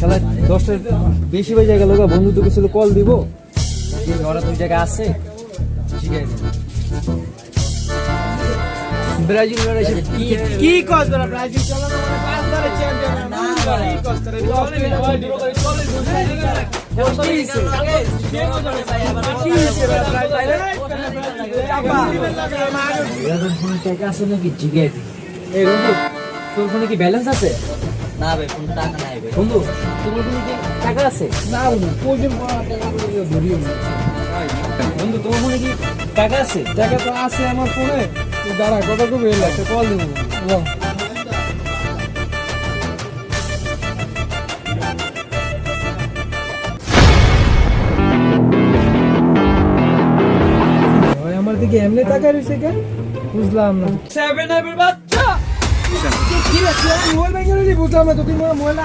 শালা 10টার বেশি বাজে গেল গা, বন্ধু তো কিছু কল দিব, ওরা দুই জায়গায় আছে, ঠিক আছে। ব্রাজিল লড়াইছে কি কস তোরা ব্রাজিল চলো না মানে পাঁচ বারে চ্যাম্পিয়ন না কি কস তোরা চলে না ভাই ড্র করে চলে টাকা আছে নাকি জিগাই দি। এই বন্ধু তোর ফোনে কি ব্যালেন্স আছে? না ভাই কোন টাকা নাই ভাই। বন্ধু তোমার ফোনে কি টাকা আছে? না বন্ধু প্রয়োজন পড়া টাকা করে ধরিও না। বন্ধু তোমার ফোনে কি টাকা আছে? টাকা তো আছে আমার ফোনে, তুই দাঁড়া কত কবে এলো একটা কল দেবো। আমার দিকে এমনি টাকা রয়েছে কেন বুঝলাম না। সেভেন বাচ্চা কি রে, মোবাইল ব্যাংকে বুঝলাম না তো, তুই মোবাইল